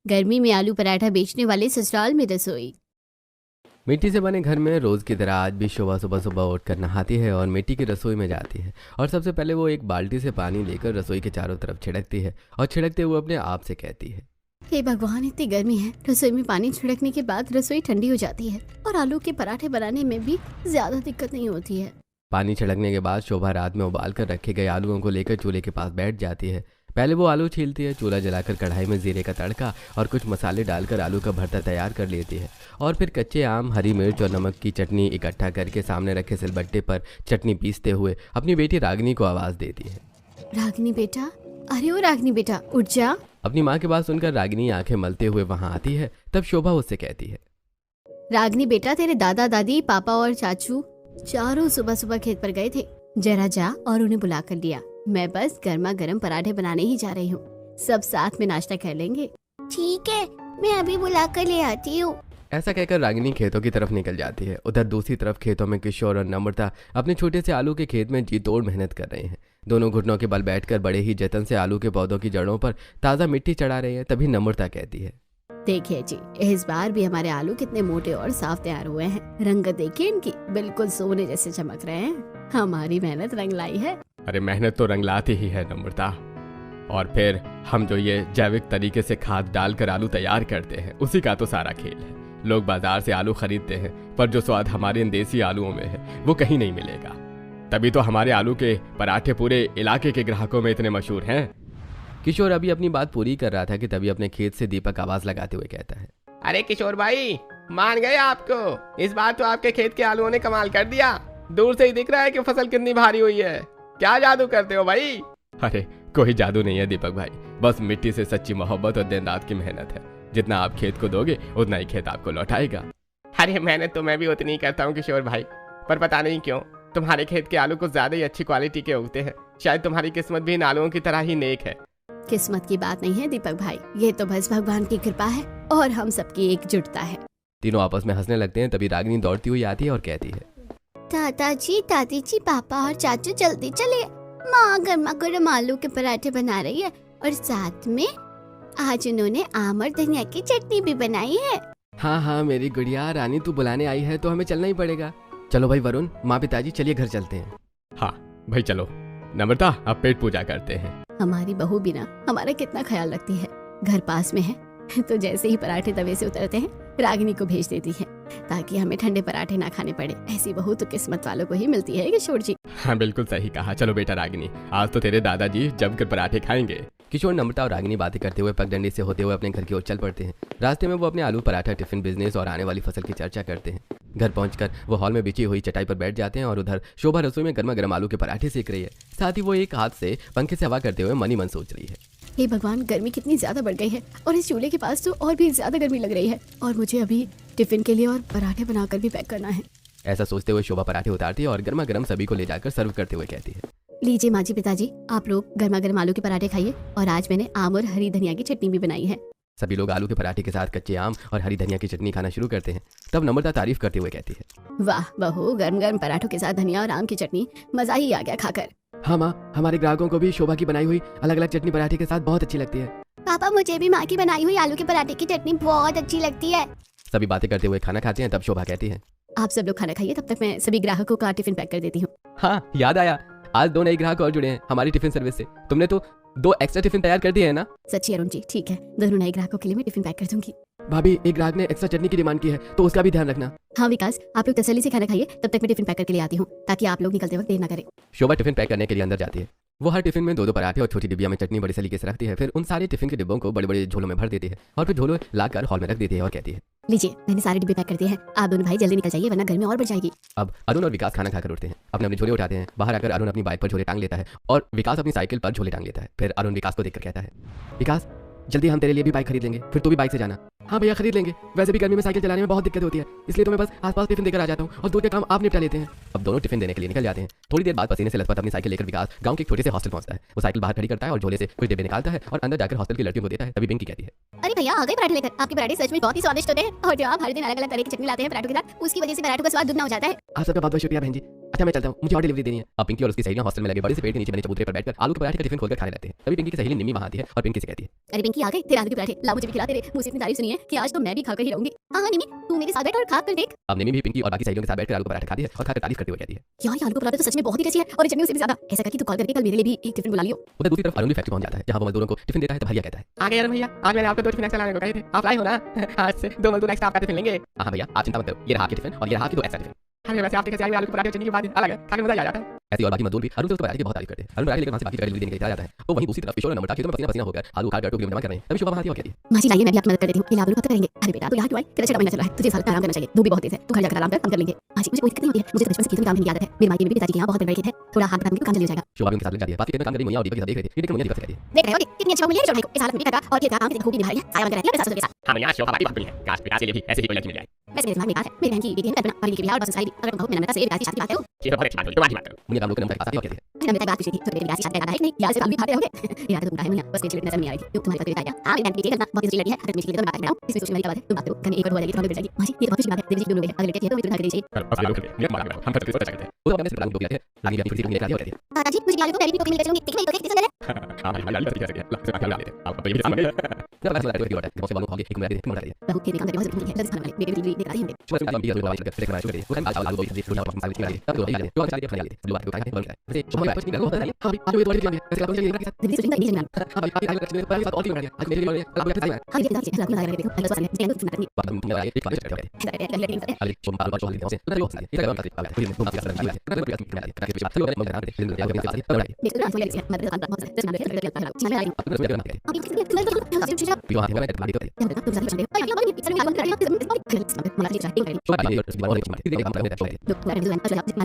गर्मी में आलू पराठा बेचने वाले ससुराल में रसोई। मिट्टी से बने घर में रोज़ की तरह आज भी शोभा सुबह सुबह उठकर नहाती है और मिट्टी की रसोई में जाती है। और सबसे पहले वो एक बाल्टी से पानी लेकर रसोई के चारों तरफ छिड़कती है और छिड़कते हुए अपने आप से कहती है, हे भगवान, इतनी गर्मी है। रसोई में पानी छिड़कने के बाद रसोई ठंडी हो जाती है और आलू के पराठे बनाने में भी ज्यादा दिक्कत नहीं होती है। पानी छिड़कने के बाद शोभा रात में उबाल कर रखे गए आलूओं को लेकर चूल्हे के पास बैठ जाती है। पहले वो आलू छीलती है, चूल्हा जलाकर कढ़ाई में जीरे का तड़का और कुछ मसाले डालकर आलू का भरता तैयार कर लेती है और फिर कच्चे आम, हरी मिर्च और नमक की चटनी इकट्ठा करके सामने रखे सिलबट्टे पर चटनी पीसते हुए अपनी बेटी रागिनी को आवाज़ देती है, रागिनी बेटा, अरे ओ रागिनी बेटा, उठ जा। अपनी माँ की बात सुनकर रागिनी आंखें मलते हुए वहां आती है। तब शोभा उससे कहती है, रागिनी बेटा, तेरे दादा दादी, पापा और चाचू चारों सुबह सुबह खेत पर गए थे। जरा जा और उन्हें बुला कर लिया। मैं बस गर्मा गर्म पराठे बनाने ही जा रही हूँ। सब साथ में नाश्ता कर लेंगे। ठीक है, मैं अभी बुला कर ले आती हूँ। ऐसा कहकर रागिनी खेतों की तरफ निकल जाती है। उधर दूसरी तरफ खेतों में किशोर और नम्रता अपने छोटे से आलू के खेत में जी तोड़ मेहनत कर रहे हैं। दोनों घुटनों के बल बैठकर बड़े ही जतन से आलू के पौधों की जड़ों पर ताज़ा मिट्टी चढ़ा रहे हैं। तभी नम्रता कहती है, देखिए जी, इस बार भी हमारे आलू कितने मोटे और साफ तैयार हुए हैं। रंगत देखिए इनकी, बिल्कुल सोने जैसे चमक रहे हैं। हमारी मेहनत रंग लाई है। अरे मेहनत तो रंग लाती ही है नम्रता। और फिर हम जो ये जैविक तरीके से खाद डालकर आलू तैयार करते हैं, उसी का तो सारा खेल है। लोग बाजार से आलू खरीदते हैं, पर जो स्वाद हमारे इन देसी आलूओं में है वो कहीं नहीं मिलेगा। तभी तो हमारे आलू के पराठे पूरे इलाके के ग्राहकों में इतने मशहूर हैं। किशोर अभी अपनी बात पूरी कर रहा था कि तभी अपने खेत से दीपक आवाज लगाते हुए कहता है, अरे किशोर भाई, मान गए आपको। इस बार तो आपके खेत के आलूओं ने कमाल कर दिया। दूर से ही दिख रहा है कि फसल कितनी भारी हुई है। क्या जादू करते हो भाई? अरे कोई जादू नहीं है दीपक भाई, बस मिट्टी से सच्ची मोहब्बत और दिन रात की मेहनत है। जितना आप खेत को दोगे उतना ही खेत आपको लौटाएगा। अरे मेहनत तो मैं भी उतनी ही करता हूँ किशोर भाई, पर पता नहीं क्यों तुम्हारे खेत के आलू को ज्यादा ही अच्छी क्वालिटी के उगते हैं। शायद तुम्हारी किस्मत भी इन आलूओं की तरह ही नेक है। किस्मत की बात नहीं है दीपक भाई, ये तो बस भगवान की कृपा है और हम सबकी एकजुटता है। तीनों आपस में हंसने लगते हैं। तभी रागिनी दौड़ती हुई आती है और कहती है, दादाजी, दादी जी, पापा और चाचू जल्दी चलिए। माँ गर्मा गर्म आलू के पराठे बना रही है और साथ में आज उन्होंने आम और धनिया की चटनी भी बनाई है। हाँ हाँ मेरी गुड़िया रानी, तू बुलाने आई है तो हमें चलना ही पड़ेगा। चलो भाई वरुण, माँ पिताजी, चलिए घर चलते हैं। हाँ भाई चलो। नम्रता, अब पेट पूजा करते हैं। हमारी बहू बिना हमारा कितना ख्याल रखती है। घर पास में है तो जैसे ही पराठे तवे से उतरते हैं रागिनी को भेज देती है ताकि हमें ठंडे पराठे ना खाने पड़े। ऐसी बहू तो किस्मत वालों को ही मिलती है किशोर जी। हाँ बिल्कुल सही कहा। चलो बेटा रागिनी, आज तो तेरे दादाजी जमकर पराठे खाएंगे। किशोर, नम्रता और रागिनी बातें करते हुए पगडंडी से होते हुए अपने घर की ओर चल पड़ते हैं। रास्ते में वो अपने आलू पराठा, टिफिन बिजनेस और आने वाली फसल की चर्चा करते हैं। घर पहुंचकर वो हॉल में बिछी हुई चटाई पर बैठ जाते हैं और उधर शोभा रसोई में गर्मा गर्म आलू के पराठे सेक रही है। साथ ही वो एक हाथ से पंखे से हवा करते हुए मन ही मन सोच रही है, हे भगवान, गर्मी कितनी ज्यादा बढ़ गई है और इस चूल्हे के पास तो और भी ज्यादा गर्मी लग रही है और मुझे अभी टिफिन के लिए और पराठे बनाकर भी पैक करना है। ऐसा सोचते हुए शोभा पराठे उतारती है और गर्मा गर्म सभी को ले जाकर सर्व करते हुए कहती है, लीजिए माँ जी, पिताजी, आप लोग गर्मा गर्म आलू के पराठे खाइए और आज मैंने आम और हरी धनिया की चटनी भी बनाई है। सभी लोग आलू के पराठे के साथ कच्चे आम और हरी धनिया की चटनी खाना शुरू करते हैं। तब नम्रता तारीफ करते हुए कहती है, वाह बहू, गर्म गर्म पराठों के साथ धनिया और आम की चटनी, मजा ही आ गया खाकर। हाँ माँ, हमारे ग्राहकों को भी शोभा की बनाई हुई अलग अलग चटनी पराठे के साथ बहुत अच्छी लगती है। पापा, मुझे भी माँ की बनाई हुई आलू के पराठे की चटनी बहुत अच्छी लगती है। सभी बातें करते हुए खाना खाते हैं। तब शोभा कहती है, आप सब लोग खाना खाइए, तब तक मैं सभी ग्राहकों का टिफिन पैक कर देती हूँ। हाँ याद आया, आज 2 नए ग्राहक और जुड़े हैं हमारी टिफिन सर्विस से। तुमने तो 2 एक्स्ट्रा टिफिन तैयार कर दिए है ना? सच्ची अरुण जी, ठीक है, दोनों नए ग्राहकों के लिए मैं टिफिन पैक कर दूंगी। भाभी, एक ग्राहक ने एक्स्ट्रा चटनी की डिमांड की है तो उसका भी ध्यान रखना। हाँ विकास, आप लोग तसल्ली से खाना खाइए, तब तक मैं टिफिन पैक करके ले आती हूँ ताकि आप लोग निकलते वक्त देर न करें। शोभा टिफिन पैक करने के लिए अंदर जाती है। वो हर टिफिन में 2-2 पराठे और छोटी डिब्बिया में चटनी बड़ी सलीके से रखती है। फिर उन सारे टिफिन के डिब्बों को बड़े बड़े झोलों में भर देती है और फिर झोले लाकर हॉल में रख देती है और कहती है, लीजिए, मैंने सारे डिब्बे पैक कर दिए हैं। आप दोनों भाई जल्दी निकल जाइए वरना गर्मी और बढ़ जाएगी। अब अरुण और विकास खाना खाकर उठते हैं, अपने अपने झोले उठाते हैं। बाहर आकर अरुण अपनी बाइक पर झोले टांग लेता है और विकास अपनी साइकिल पर झोले टांग लेता है। फिर अरुण विकास को देखकर कहता है, विकास, जल्दी हम तेरे लिए भी बाइक खरीद लेंगे, फिर तू भी बाइक से जाना। हाँ भैया खरीद लेंगे, वैसे भी गर्मी में साइकिल चलाने में बहुत दिक्कत होती है, इसलिए तो मैं बस आसपास टिफिन देकर आ जाता हूँ और दूर के काम आप निपटा लेते हैं। अब दोनों टिफिन देने के लिए निकल जाते हैं। थोड़ी देर बाद पसीने से लथपथ अपनी साइकिल लेकर विकास गांव के एक छोटे से हॉस्टल पहुंचता है। वो साइकिल बाहर खड़ी करता है और झोले से कुछ डिब्बे निकालता है और अंदर जाकर हॉस्टल की लड़कियों को देता है। तभी पिंकी कहती है, अरे भैया, आ गए पराठे लेकर। आपके पराठे सच में बहुत ही स्वादिष्ट होते हैं और जो आप हर दिन अलग अलग तरह की चटनी लाते हैं पराठों के साथ, उसकी वजह से पराठों का स्वाद दुगना हो जाता है। आप सबका बहुत बहुत शुक्रिया बहन जी। अच्छा मैं चलता हूँ, मुझे और डिलीवरी देनी है। अब पिंकी और उसकी सहेलियां हॉस्टल में लगे बड़े से पेड़ के नीचे बने चबूतरे पर बैठकर आलू के पराठे का टिफिन खोलकर खाने लगते हैं। तभी पिंकी की सहेली निम्मी वहां आती है और पिंकी से कहती है, अरे पिंकी आ गए तेरे आलू के पराठे, ला मुझे भी खिला। तेरे मुंह से इतनी तारीफ सुनी है कि आज तो मैं भी खाकर ही रहूंगी। हाँ हाँ निम्मी, तू मेरे साथ बैठ और खा कर देख। अब निम्मी भी पिंकी और बाकी सहेलियों के साथ बैठकर आलू का पराठा खाती है और खाकर तारीफ करते हुए कहती है, यार ये आलू का पराठा तो सच में बहुत ही टेस्टी है और ये चटनी उससे भी ज्यादा। ऐसा कर कि तू कॉल करके कल मेरे लिए भी एक टिफिन बुला लियो। उधर दूसरी तरफ अरुण भी फैक्ट्री पहुंच जाता है जहां वो मजदूरों को टिफिन देता है। तो भैया कहता है, आ गए यार भैया, आज मैंने आपको 2 टिफिन एक्स्ट्रा लाने को कहे थे, आप लाए हो ना? आज से 2 मजदूर एक्स्ट्रा आपका टिफिन लेंगे। हाँ भैया आप चिंता मत करो, ये रहा आपके टिफिन और ये रहा आपके 2 एक्स्ट्रा टिफिन। अरे वैसे आपके कैसे आलू के पराठे और चटनी की बात अलग है, खाने में मजा आ जाता है। ऐसी और बाकी मजदूर भी अरुण से उसके पराठे की बहुत तारीफ करते हैं। अरुण पराठे लेकर वहां से बाकी जगह डिलीवरी देने के लिए चला जाता है। तो वहीं दूसरी तरफ किशोर और नम्रता खेतों में पसीना पसीना होकर आलू उखाड़ कर टोकरी में जमा कर रहे हैं। तभी शोभा वहां आती है और कहती है, मासी लाइए मैं भी आपकी मदद कर देती हूँ, ये आलू कब तक करेंगे? अरे बेटा तो यहाँ क्यों आए? तेरा 6 महीना चल रहा है, तुझे इस हालत में आराम करना चाहिए। धूप भी बहुत तेज है, तू घर जाकर आराम कर, हम कर लेंगे। मासी मुझे कोई दिक्कत नहीं होती है, मुझे तो बचपन से खेतों में काम करने की आदत है। मेरे मायके में भी पिताजी के यहाँ बहुत बड़े खेत है, थोड़ा हाथ बटाने को काम चल जाएगा। शोभा भी उनके साथ लग जाती है। बाकी खेत में काम कर रही मोनिया और दीपक के साथ देख रहे थे। ये देख मोनिया दीपक से कहती है, देख रहे हो कितनी अच्छी मिली है छोटे को, इस हालत में काका और खेत का काम कितनी खूबी निभा रही है, साया बन कर रहती है अपने सासू के साथ। हाँ भैया शोभा बाकी बात नहीं है, काश विकास के लिए भी ऐसे ही कोई लड़की मिल जाए। वैसे मेरे दिमाग में बात है, मेरी बहन की बेटी है कल्पना, पढ़ी लिखी भी है और बस संस्कारी भी। अगर तुम कहो मैं नम्रता से विकास की शादी की बात करूं, ये तो बहुत अच्छी बात हुई, तुम्हारी बात करो। मोनिया काम लोग नम्रता के पास आती है और कहती है, मैंने नम्रता बात पूछी थी तो मेरे विकास की शादी का है कि नहीं, यार से काम भी खाते होंगे। यार तो तुम है मुनिया, बस मेरी नजर नहीं आ रही थी, तुम्हारी बात बताया। हां मेरी बहन की बेटी है कल्पना, बहुत अच्छी लड़की है, अगर तुम इसके लिए तो मैं बात कर रहा हूं, इसमें सोचने वाली क्या बात है? तुम बात करो, कहीं एक और हो जाएगी तो हमें मिल जाएगी। मासी ये तो बहुत खुशी की बात है, देवी जी दोनों लोग हैं, अगर लड़के हैं तो मुझे घर के चाहिए। अब ये लोग ये मालूम है, हम तो किसी को चाहते हैं। वो अपने से टोपी लाते हैं। रानी भी अपनी खुशी लेकर आती है और कहती है, दादाजी मुझे लालू को मेरी भी टोपी मिल जाएगी, ठीक है तो कैसे करे? हां भाई लाली कैसे कह सकते हैं, ला लेते हैं। आप ये भी समझ गए। जब बात लड़के की बात है, बहुत से बालों को आगे एक मिनट मोड़ रही है। बहू के काम करने बहुत जरूरी है, जल्दी खाना बने, बेबी डिलीवरी देकर आई हूं। सुबह सुबह भी आलू वाली करके बनाना शुरू कर दिया। वो खाना आलू गोभी सब्जी रोटी और मसाले चिकन तब तो ये जो सारी खाने वाली है। लोग खाते हैं बन जाए। जैसे सुबह कुछ नहीं लगो होता है। हां आलू ये तो वाली कैसे आप ये के साथ देवी सोचने का नहीं जानना। हां भाई आप आलू के साथ और भी बना दिया। आज मेरे लिए आलू के साथ हां ये दादाजी लालू लगा के देखो, अगर स्वाद है तो सुनना नहीं। बात में वाला एक बात करते हैं। अली चोम आलू चोम लेते हैं। उधर लोग सारे इधर बात करते हैं। पूरी मुंह से सारा है। उधर प्रयास करते हैं। ताकि पीछे लोग मजा आते हैं। आलू के साथ बड़ा है। मेरे को रात को मैं काम बहुत है, मैं करके आता हूं। मैं आई हूं। अब उसमें करना है। अभी किसी ने कलर भी वहां पे बात करते हैं। तुम ज्यादा चले। अरे ये इतना आलू कर रही है, मला ये चाहती है। शोभा भी और और एक काम करते हैं। तो मैं रिजल्ट अच्छा लगा, मैं नहीं बात कर रही हूँ। ठीक है तो आप हमारे लिए मेरी बात कर रहे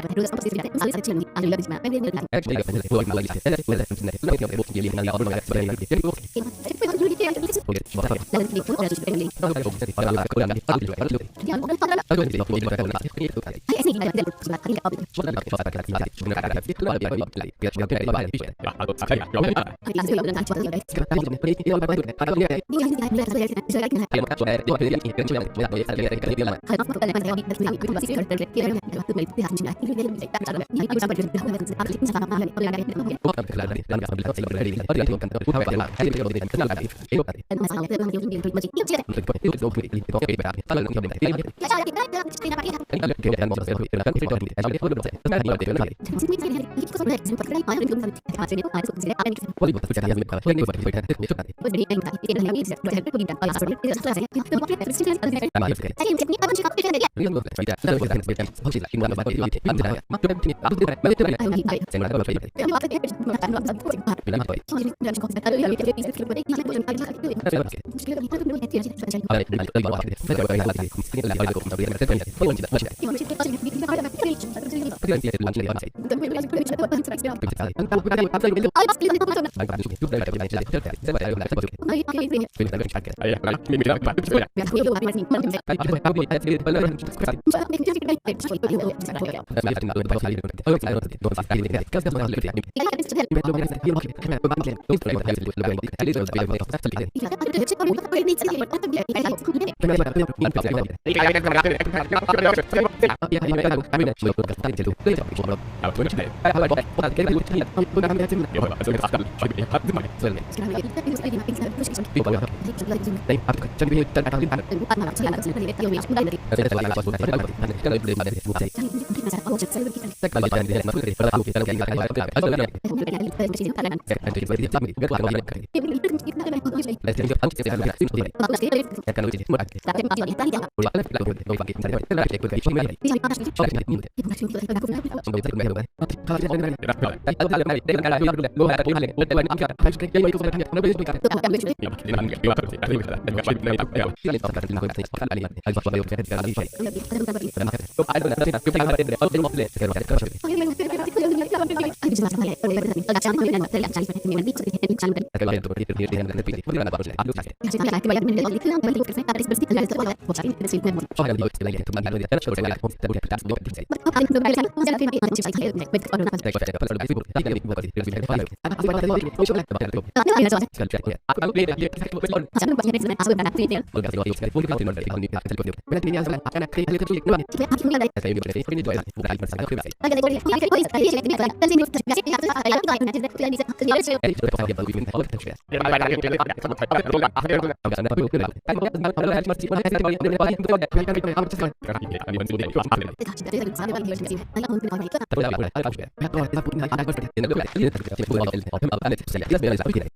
हो, रोज आपको सीधी सारी अच्छी लगती है। आलू लगी मैं मेरे लिए एक्चुअली का वो एक माला लिखा है। वो है ये लिए ना और लगा है। ये वो